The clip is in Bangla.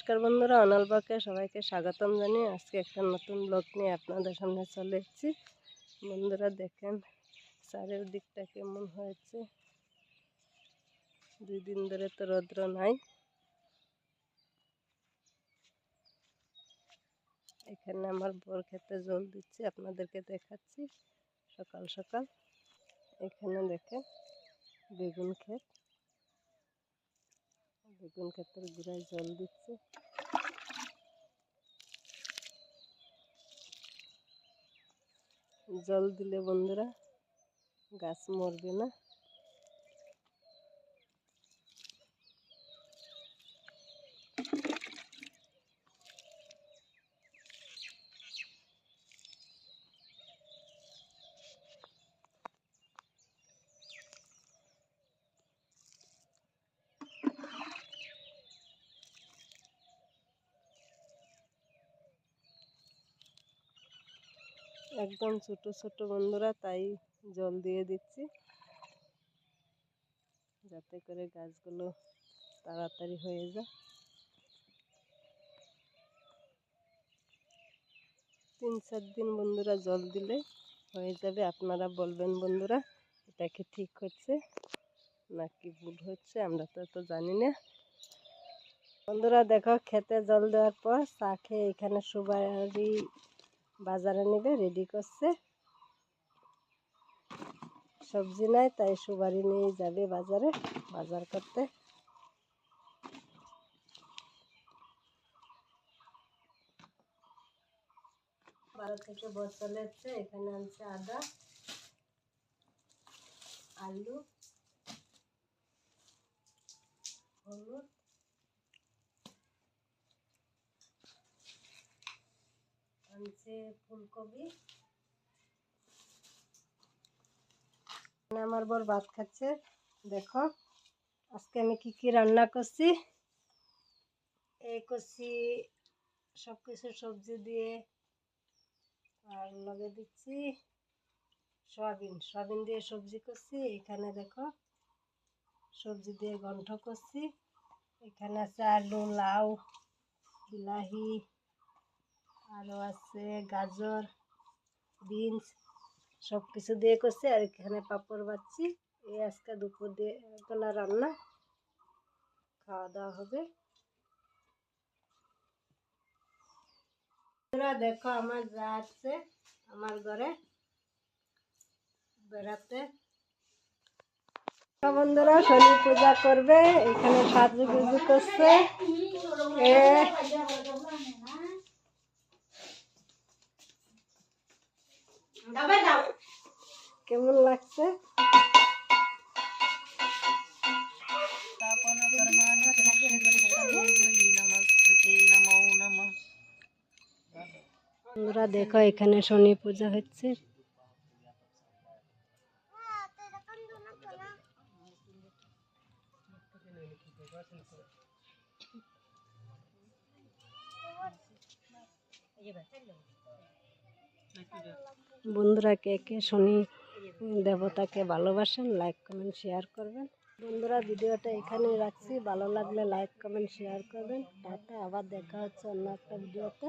নমস্কার বন্ধুরা, অনল ব্লগে সবাইকে স্বাগতম জানিয়ে আজকে একটা নতুন ব্লগ নিয়ে আপনাদের সামনে চলে এসেছি। বন্ধুরা দেখেন চারিদিকটা কেমন হয়েছে। 2 দিন ধরে তো রৌদ্র নাই। এখানে আমার বর খেতে জল দিচ্ছে, আপনাদেরকে দেখাচ্ছি সকাল সকাল। এখানে দেখেন বেগুন ক্ষেতের গোড়ায় জল দিচ্ছে। জল দিলে বন্ধুরা গাছ মরবে না। একদম ছোট ছোট বন্ধুরা, তাই জল দিয়ে দিচ্ছি যাতে করে গাছগুলো তাড়াতাড়ি হয়ে যায়। 3-4 দিন বন্ধুরা জল দিলে হয়ে যাবে। আপনারা বলবেন বন্ধুরা এটা কি ঠিক হচ্ছে নাকি ভুল হচ্ছে, আমরা তো জানি না। বন্ধুরা দেখো, খেতে জল দেওয়ার পর চা খেয়ে এখানে সুপারি বাজারে নেবে রেডি করছে। সবজি নাই তাই সুপারি নিয়ে যাবে বাজারে বাজার করতে। বাজার থেকে বসলে এসছে, এখানে আনছে আদা, আলু, হলুদ, আনছে ফুলকপি। আমার বর ভাত খাচ্ছে। দেখো আজকে আমি কি রান্না করছি। এই করছি সব কিছু সবজি দিয়ে, আর লগে দিচ্ছি সয়াবিন দিয়ে সবজি করছি। এখানে দেখো সবজি দিয়ে ঘন্ট করছি। এখানে আছে আলু, লাউ, বিলাহি, আরও আছে গাজর, বিনস, সব কিছু দিয়ে করছি। আর এখানে পাঁপড় ভাজছি। এই আজকে দুপুর দিয়ে বেলা রান্না, খাওয়া দাওয়া হবে। দেখো আমার যা আছে আমার ঘরে বেড়াতে। বন্ধুরা শনি পূজা করবে, এখানে সাজুগুজু করছে। কেমন লাগছে? বন্ধুরা দেখো এখানে শনি পূজা হচ্ছে। বন্ধুরা কে কে শনি দেবতাকে ভালোবাসেন লাইক কমেন্ট শেয়ার করবেন। বন্ধুরা ভিডিওটা এখানেই রাখছি, ভালো লাগলে লাইক কমেন্ট শেয়ার করবেন। টাটা, আবার দেখা হচ্ছে অন্য একটা ভিডিওতে।